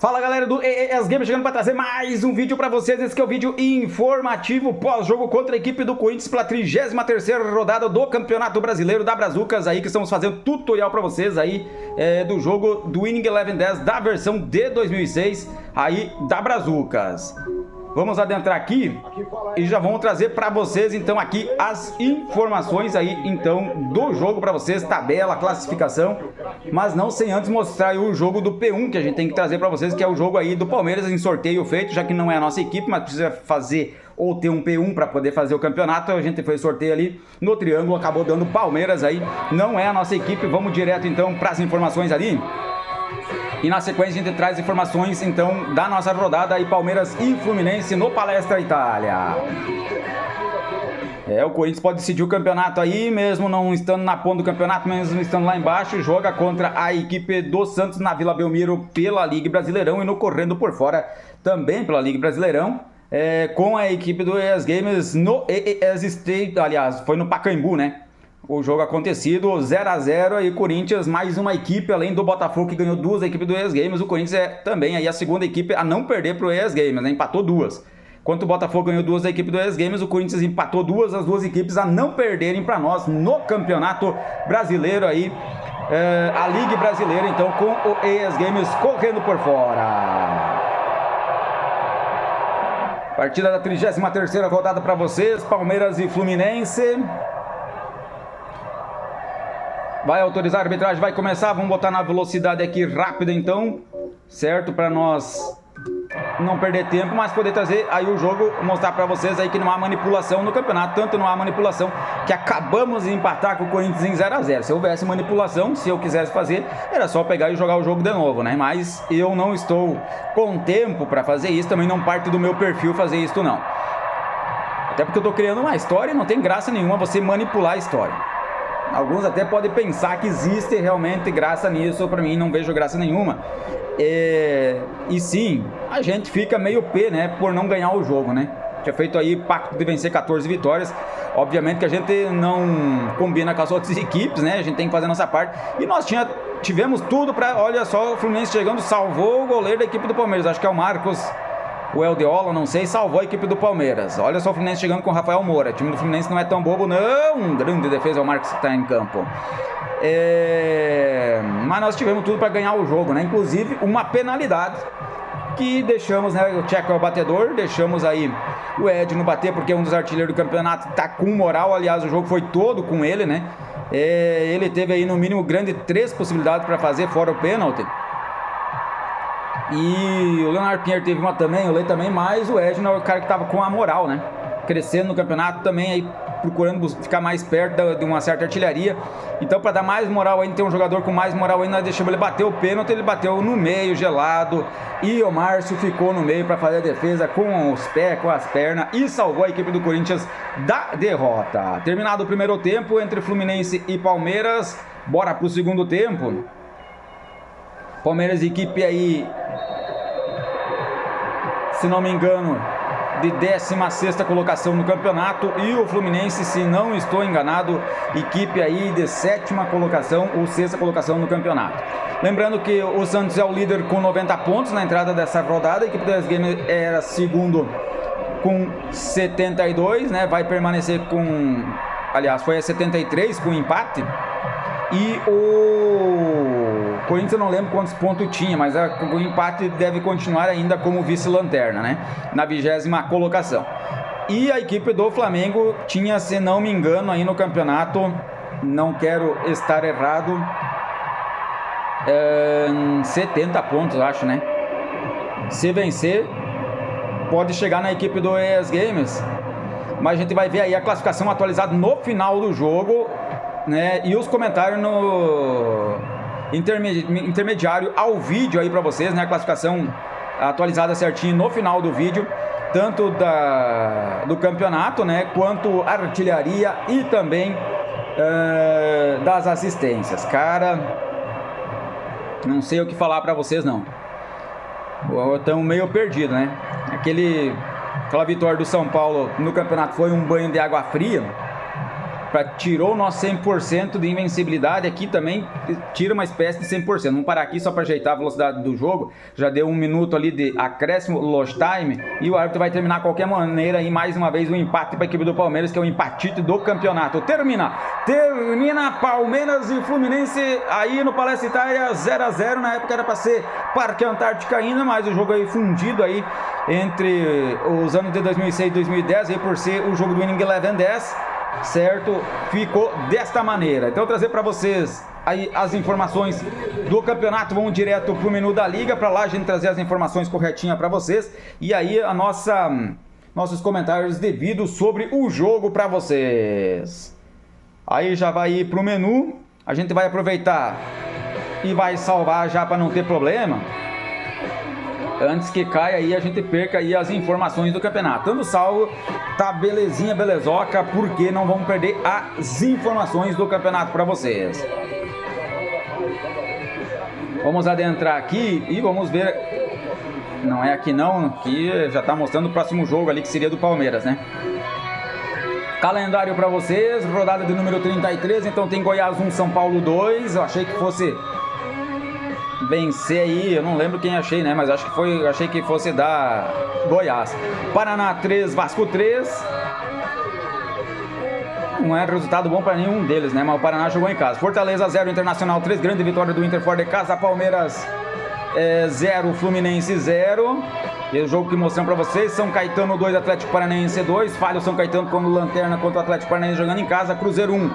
Fala galera do EES Games, chegando para trazer mais um vídeo para vocês. Esse que é o vídeo informativo pós-jogo contra a equipe do Corinthians pela 33ª rodada do Campeonato Brasileiro da Brazucas, aí que estamos fazendo tutorial para vocês aí do jogo do Winning Eleven 10 da versão de 2006 aí da Brazucas. Vamos adentrar aqui e já vamos trazer para vocês então aqui as informações aí então do jogo para vocês, tabela, classificação, mas não sem antes mostrar aí o jogo do P1 que a gente tem que trazer para vocês, que é o jogo aí do Palmeiras em sorteio feito, já que não é a nossa equipe, mas precisa fazer ou ter um P1 para poder fazer o campeonato. A gente fez sorteio ali no triângulo, acabou dando Palmeiras aí, não é a nossa equipe. Vamos direto então para as informações ali. E na sequência a gente traz informações então da nossa rodada aí, Palmeiras e Fluminense no Palestra Itália. O Corinthians pode decidir o campeonato aí, mesmo não estando na ponta do campeonato, mesmo estando lá embaixo, joga contra a equipe do Santos na Vila Belmiro pela Liga Brasileirão e no Correndo por Fora também pela Liga Brasileirão. Com a equipe do EES Games no EES State, aliás, foi no Pacaembu, né? O jogo acontecido, 0 a 0 e Corinthians, mais uma equipe, além do Botafogo que ganhou duas, a equipe do EES Games. O Corinthians é também aí a segunda equipe a não perder para o EES Games, né? Empatou duas. Enquanto o Botafogo ganhou duas da equipe do EES Games, o Corinthians empatou duas, as duas equipes a não perderem para nós no Campeonato Brasileiro aí, a Liga Brasileira, então, com o EES Games correndo por fora. Partida da 33ª rodada para vocês, Palmeiras e Fluminense. Vai autorizar a arbitragem, vai começar, vamos botar na velocidade aqui rápida então, certo? Para nós não perder tempo, mas poder trazer aí o jogo, mostrar para vocês aí que não há manipulação no campeonato, tanto não há manipulação que acabamos de empatar com o Corinthians em 0 a 0. Se houvesse manipulação, se eu quisesse fazer, era só pegar e jogar o jogo de novo, né? Mas eu não estou com tempo para fazer isso, também não parte do meu perfil fazer isso não. Até porque eu estou criando uma história e não tem graça nenhuma você manipular a história. Alguns até podem pensar que existe realmente graça nisso, para mim não vejo graça nenhuma. E sim, a gente fica meio pé, né, por não ganhar o jogo, né? Tinha feito aí pacto de vencer 14 vitórias. Obviamente que a gente não combina com as outras equipes, né? A gente tem que fazer a nossa parte. E nós tivemos tudo para, olha só, o Fluminense chegando, salvou o goleiro da equipe do Palmeiras. Acho que é o Marcos, o Eldeola, não sei, salvou a equipe do Palmeiras. Olha só o Fluminense chegando com o Rafael Moura. O time do Fluminense não é tão bobo, não. Grande defesa, é o Marcos que está em campo. Mas nós tivemos tudo para ganhar o jogo, né? Inclusive uma penalidade que deixamos, né? O Tcheco é o batedor, deixamos aí o Edno bater, porque é um dos artilheiros do campeonato, tá com moral. Aliás, o jogo foi todo com ele, né? Ele teve aí no mínimo grande 3 possibilidades para fazer, fora o pênalti. E o Leonardo Pinheiro teve uma também, o Lei também, mas o Edno é o cara que tava com a moral, né? Crescendo no campeonato também, aí procurando ficar mais perto de uma certa artilharia. Então, para dar mais moral ainda, tem um jogador com mais moral ainda, nós deixamos ele bater o pênalti, ele bateu no meio, gelado, e o Márcio ficou no meio para fazer a defesa com os pés, com as pernas, e salvou a equipe do Corinthians da derrota. Terminado o primeiro tempo entre Fluminense e Palmeiras, bora pro segundo tempo. Palmeiras, equipe aí, se não me engano, de 16ª colocação no campeonato, e o Fluminense, se não estou enganado, equipe aí de 7ª colocação ou 6ª colocação no campeonato. Lembrando que o Santos é o líder com 90 pontos na entrada dessa rodada, a equipe do EES Games era segundo com 72, né? Vai permanecer com, aliás, foi a 73 com empate. E o Corinthians, eu não lembro quantos pontos tinha, mas o empate deve continuar ainda como vice-lanterna, né? Na 20ª colocação. E a equipe do Flamengo tinha, se não me engano, aí no campeonato, não quero estar errado, 70 pontos, acho, né? Se vencer, pode chegar na equipe do EES Games. Mas a gente vai ver aí a classificação atualizada no final do jogo, né? E os comentários no intermediário ao vídeo aí para vocês, né? A classificação atualizada certinho no final do vídeo, tanto do campeonato, né? Quanto artilharia e também das assistências. Cara, não sei o que falar para vocês não. Estamos meio perdidos, né? Aquela vitória do São Paulo no campeonato foi um banho de água fria. tirou o nosso 100% de invencibilidade. Aqui também tira uma espécie de 100%. Vamos parar aqui só para ajeitar a velocidade do jogo. Já deu 1 minuto ali de acréscimo, lost time, e o árbitro vai terminar de qualquer maneira. E mais uma vez o empate para a equipe do Palmeiras, que é o empatite do campeonato. Termina Palmeiras e Fluminense aí no Palestra Itália, 0-0. Na época era para ser Parque Antártica ainda, mas o jogo aí fundido aí entre os anos de 2006 e 2010, aí por ser o jogo do Winning Eleven 10, certo? Ficou desta maneira. Então trazer para vocês aí as informações do campeonato. Vamos direto pro menu da liga, para lá a gente trazer as informações corretinhas para vocês, e aí a nossos comentários devidos sobre o jogo para vocês. Aí já vai ir pro menu, a gente vai aproveitar e vai salvar já para não ter problema, antes que caia aí, a gente perca aí as informações do campeonato. Tanto salvo, tá belezinha, belezoca, porque não vamos perder as informações do campeonato para vocês. Vamos adentrar aqui e vamos ver. Não é aqui não, que já tá mostrando o próximo jogo ali, que seria do Palmeiras, né? Calendário para vocês, rodada de número 33, então tem Goiás 1, São Paulo 2. Eu achei que fosse vencer aí, eu não lembro quem achei, né? Mas achei que fosse dar Goiás. Paraná 3, Vasco 3. Não é resultado bom para nenhum deles, né? Mas o Paraná jogou em casa. Fortaleza 0, Internacional 3, grande vitória do Inter fora de casa. Palmeiras 0, Fluminense 0. E o jogo que mostramos para vocês, São Caetano 2, Atlético Paranaense 2. Falha o São Caetano quando lanterna contra o Atlético Paranaense jogando em casa. Cruzeiro 1,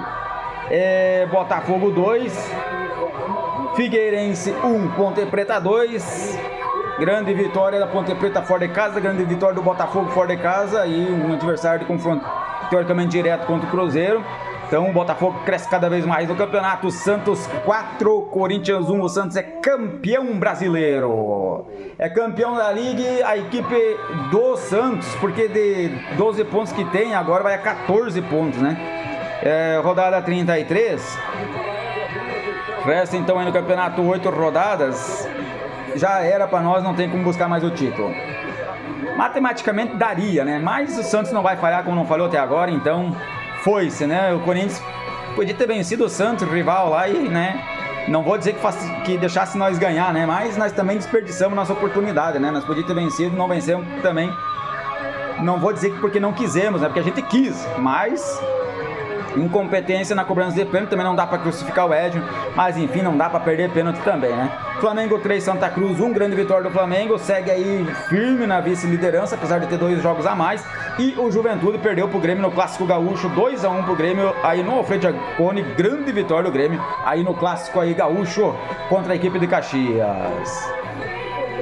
Botafogo 2. Figueirense 1, Ponte Preta 2. Grande vitória da Ponte Preta fora de casa, grande vitória do Botafogo fora de casa, e um adversário de confronto teoricamente direto contra o Cruzeiro. Então o Botafogo cresce cada vez mais no campeonato. Santos 4, Corinthians 1. O Santos é campeão brasileiro. É campeão da Liga, a equipe do Santos, porque de 12 pontos que tem, agora vai a 14 pontos, né? Rodada 33. Resta então aí no campeonato 8 rodadas. Já era para nós, não tem como buscar mais o título. Matematicamente daria, né? Mas o Santos não vai falhar como não falhou até agora, então foi-se, né? O Corinthians podia ter vencido o Santos, o rival lá, e, né? Não vou dizer que deixasse nós ganhar, né? Mas nós também desperdiçamos nossa oportunidade, né? Nós podíamos ter vencido, não vencemos também. Não vou dizer que porque não quisemos, né? Porque a gente quis, mas incompetência na cobrança de pênalti, também não dá para crucificar o Edson, mas enfim, não dá para perder pênalti também, né? Flamengo 3, Santa Cruz 1, grande vitória do Flamengo, segue aí firme na vice-liderança, apesar de ter 2 jogos a mais, e o Juventude perdeu pro Grêmio no Clássico Gaúcho, 2-1 pro Grêmio, aí no Alfredo Jaconi, grande vitória do Grêmio, aí no Clássico aí Gaúcho, contra a equipe de Caxias.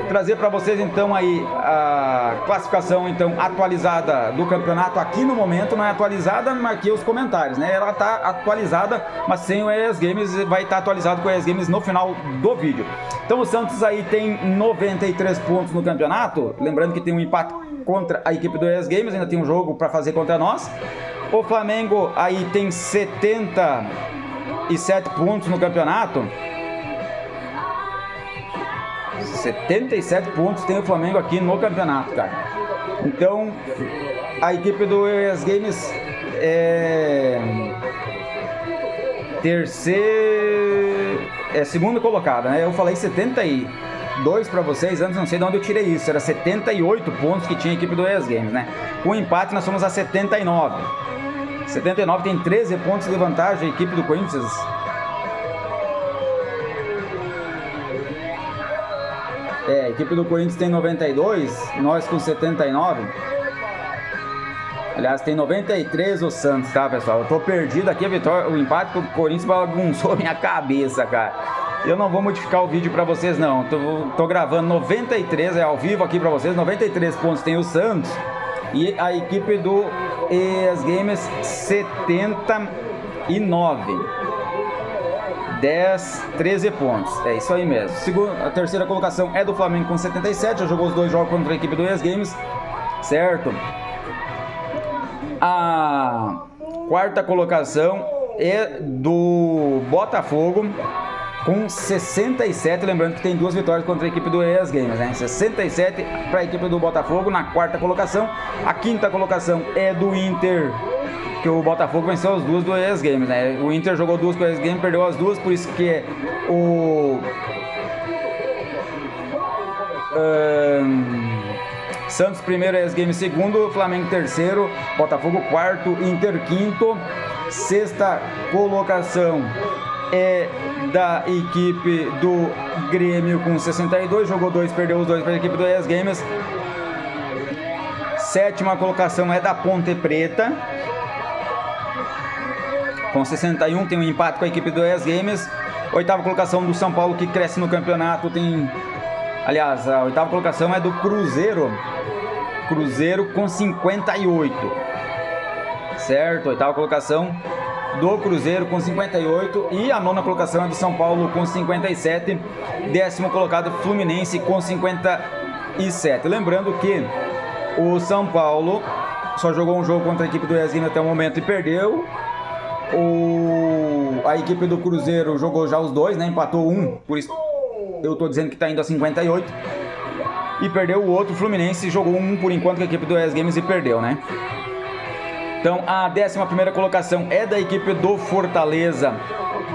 Trazer para vocês então aí a classificação então atualizada do campeonato. Aqui no momento não é atualizada, marquei os comentários, né? Ela tá atualizada, mas sem o ES Games, vai estar atualizado com o ES Games no final do vídeo. Então o Santos aí tem 93 pontos no campeonato, lembrando que tem um empate contra a equipe do ES Games, ainda tem um jogo para fazer contra nós. O Flamengo aí tem 77 pontos no campeonato. 77 pontos tem o Flamengo aqui no campeonato, cara. Então, a equipe do ES Games é segunda colocada, né? Eu falei 72 para vocês antes, não sei de onde eu tirei isso. Era 78 pontos que tinha a equipe do ES Games, né? Com empate, nós somos a 79. 79 tem 13 pontos de vantagem a equipe do Corinthians. A equipe do Corinthians tem 92, nós com 79. Aliás, tem 93 o Santos, tá, pessoal? Eu tô perdido aqui, a vitória, o empate com o Corinthians bagunçou minha cabeça, cara. Eu não vou modificar o vídeo pra vocês, não. Tô gravando 93, ao vivo aqui pra vocês. 93 pontos tem o Santos. E a equipe do ES Games, 79. 13 pontos, é isso aí mesmo. A terceira colocação é do Flamengo com 77, já jogou os 2 jogos contra a equipe do ES Games, certo? A quarta colocação é do Botafogo com 67, lembrando que tem 2 vitórias contra a equipe do ES Games, né? 67 para a equipe do Botafogo na quarta colocação. A quinta colocação é do Inter que o Botafogo venceu as duas do ES Games, né? O Inter jogou duas com o ES Games, perdeu as duas, por isso que o Santos primeiro, ES Games segundo, Flamengo terceiro, Botafogo quarto, Inter quinto. Sexta colocação é da equipe do Grêmio com 62, jogou 2, perdeu os 2 para a equipe do ES Games. Sétima colocação é da Ponte Preta com 61, tem um empate com a equipe do ES Games. Oitava colocação do São Paulo, que cresce no campeonato, aliás, a oitava colocação é do Cruzeiro com 58. Certo, oitava colocação do Cruzeiro com 58 e a nona colocação é do São Paulo com 57, décimo colocado Fluminense com 57. Lembrando que o São Paulo só jogou um jogo contra a equipe do ES Games até o momento e perdeu. A equipe do Cruzeiro jogou já os dois, né? Empatou um, por isso eu tô dizendo que tá indo a 58. E perdeu o outro. Fluminense jogou um por enquanto com a equipe do ES Games e perdeu, né? Então a 11ª colocação é da equipe do Fortaleza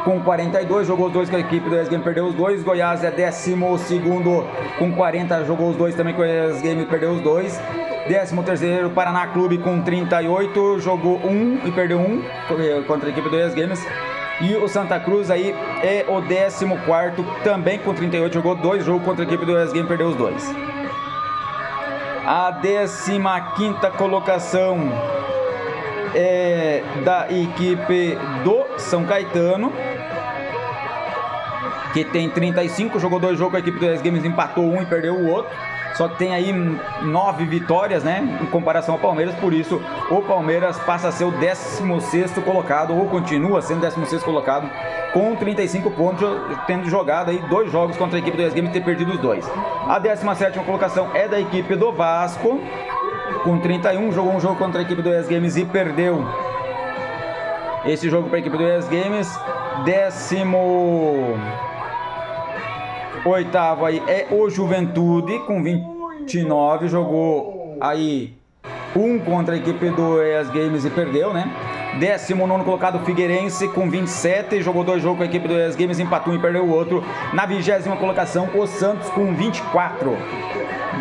com 42, jogou os dois com a equipe do ES Games, perdeu os dois. Goiás é 12º com 40, jogou os dois também com o ES Games, perdeu os dois. 13º Paraná Clube com 38, jogou um e perdeu um contra a equipe do ES Games. E o Santa Cruz aí é o 14º também com 38, jogou dois jogos contra a equipe do ES Games, perdeu os dois. A 15ª colocação é da equipe do São Caetano, que tem 35, jogou dois jogos com a equipe do ES Games, empatou um e perdeu o outro. Só que tem aí 9 vitórias, né, em comparação ao Palmeiras, por isso o Palmeiras passa a ser o 16º colocado, ou continua sendo 16º colocado, com 35 pontos, tendo jogado aí dois jogos contra a equipe do ES Games e ter perdido os dois. A 17ª colocação é da equipe do Vasco, com 31, jogou um jogo contra a equipe do ES Games e perdeu esse jogo para a equipe do ES Games. 18º aí é o Juventude com 29, jogou aí um contra a equipe do ES Games e perdeu, né? 19º colocado Figueirense com 27, jogou dois jogos com a equipe do ES Games, empatou um e perdeu o outro. Na 20ª colocação o Santos com 24,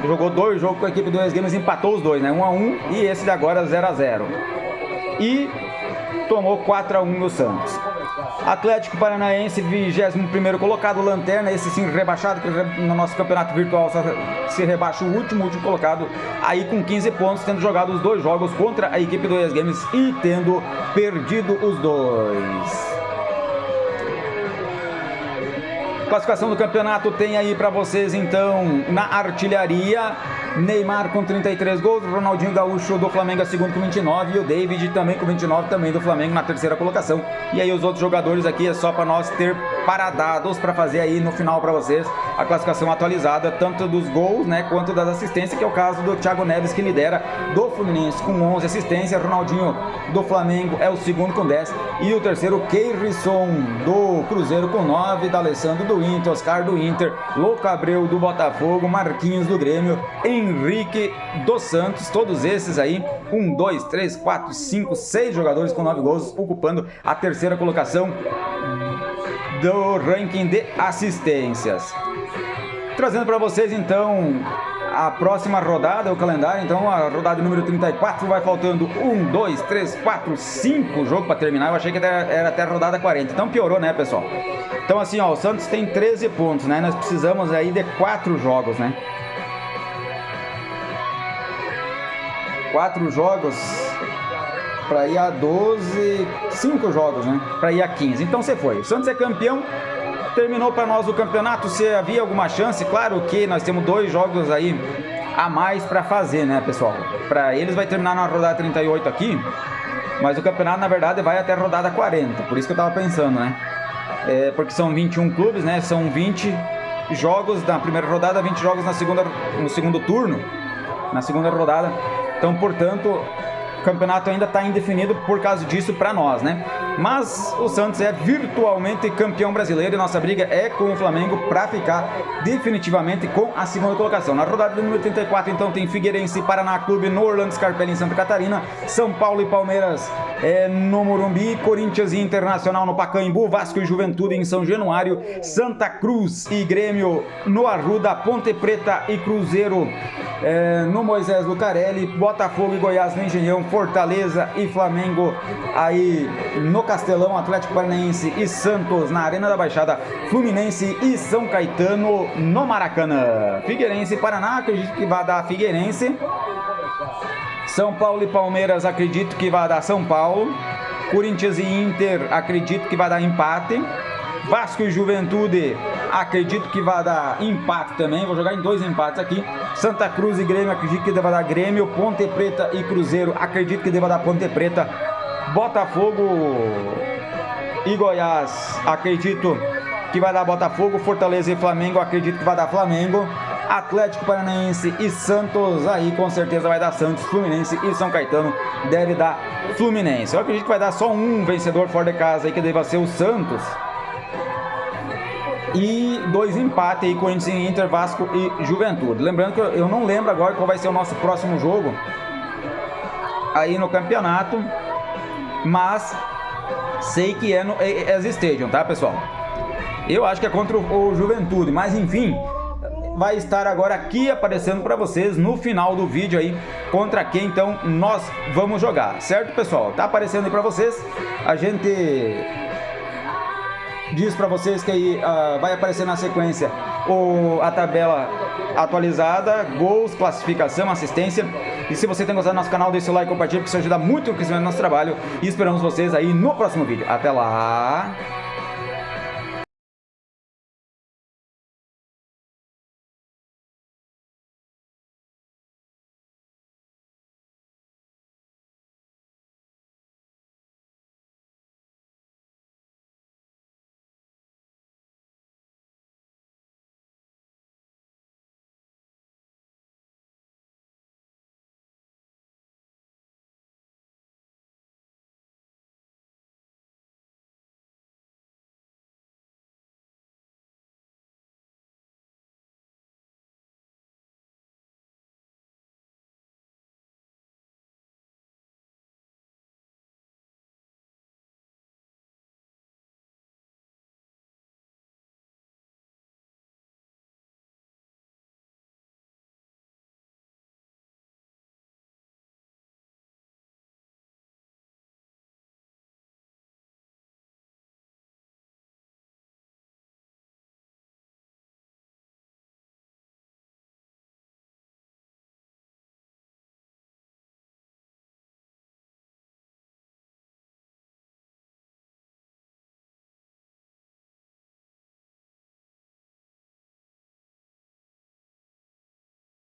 jogou dois jogos com a equipe do ES Games, empatou os dois, né? 1-1 e esse de agora 0-0. E tomou 4-1 no Santos. Atlético Paranaense, 21º colocado, lanterna, esse sim rebaixado, que no nosso campeonato virtual só se rebaixa o último colocado, aí com 15 pontos, tendo jogado os dois jogos contra a equipe do ES Games e tendo perdido os dois. Classificação do campeonato tem aí para vocês então na artilharia: Neymar com 33 gols, Ronaldinho Gaúcho do Flamengo é segundo com 29 e o David também com 29, também do Flamengo, na terceira colocação. E aí os outros jogadores aqui é só para nós ter paradados para fazer aí no final para vocês a classificação atualizada, tanto dos gols, né, quanto das assistências, que é o caso do Thiago Neves, que lidera do Fluminense com 11 assistências, Ronaldinho do Flamengo é o segundo com 10 e o terceiro Keirson do Cruzeiro com 9, D'Alessandro do Inter, Oscar do Inter, Louco Abreu do Botafogo, Marquinhos do Grêmio, Henrique dos Santos, todos esses aí, 1, 2, 3, 4, 5, 6 jogadores com 9 gols, ocupando a terceira colocação do ranking de assistências. Trazendo para vocês então a próxima rodada, o calendário. Então a rodada número 34, vai faltando 1, 2, 3, 4, 5 jogos para terminar. Eu achei que era até a rodada 40, então piorou, né, pessoal? Então assim, ó, o Santos tem 13 pontos, né? Nós precisamos aí de 4 jogos, né? 4 jogos para ir a 12, 5 jogos, né? Para ir a 15. Então você foi. O Santos é campeão. Terminou para nós o campeonato. Se havia alguma chance, claro que nós temos 2 jogos aí a mais para fazer, né, pessoal? Para eles vai terminar na rodada 38 aqui, mas o campeonato na verdade vai até a rodada 40. Por isso que eu tava pensando, né? Porque são 21 clubes, né? São 20 jogos na primeira rodada, 20 jogos no segundo turno, na segunda rodada. Então, portanto, o campeonato ainda está indefinido por causa disso para nós, né? Mas o Santos é virtualmente campeão brasileiro e nossa briga é com o Flamengo para ficar definitivamente com a segunda colocação. Na rodada número 34, então, tem Figueirense e Paraná Clube no Orlando Scarpelli, em Santa Catarina, São Paulo e Palmeiras no Morumbi, Corinthians e Internacional no Pacaembu, Vasco e Juventude em São Januário, Santa Cruz e Grêmio no Arruda, Ponte Preta e Cruzeiro no Moisés Lucarelli, Botafogo e Goiás no Engenhão, Fortaleza e Flamengo aí no Castelão, Atlético Paranaense e Santos na Arena da Baixada, Fluminense e São Caetano no Maracanã. Figueirense e Paraná, acredito que vai dar Figueirense. São Paulo e Palmeiras, acredito que vai dar São Paulo. Corinthians e Inter, acredito que vai dar empate. Vasco e Juventude, acredito que vai dar empate também. Vou jogar em 2 empates aqui. Santa Cruz e Grêmio, acredito que deva dar Grêmio. Ponte Preta e Cruzeiro, acredito que deva dar Ponte Preta. Botafogo e Goiás, acredito que vai dar Botafogo. Fortaleza e Flamengo, acredito que vai dar Flamengo. Atlético Paranaense e Santos, aí com certeza vai dar Santos. Fluminense e São Caetano deve dar Fluminense. Eu acredito que vai dar só um vencedor fora de casa aí, que deva ser o Santos. E 2 empates aí, Corinthians e Inter, Vasco e Juventude. Lembrando que eu não lembro agora qual vai ser o nosso próximo jogo aí no campeonato, mas sei que é no ES Stadium, tá, pessoal? Eu acho que é contra o Juventude, mas enfim, vai estar agora aqui aparecendo para vocês no final do vídeo aí contra quem então nós vamos jogar, certo, pessoal? Tá aparecendo aí para vocês. A gente diz para vocês que aí vai aparecer na sequência a tabela atualizada, gols, classificação, assistência. E se você tem gostado do nosso canal, deixe o like e compartilhe, porque isso ajuda muito no crescimento do nosso trabalho. E esperamos vocês aí no próximo vídeo. Até lá!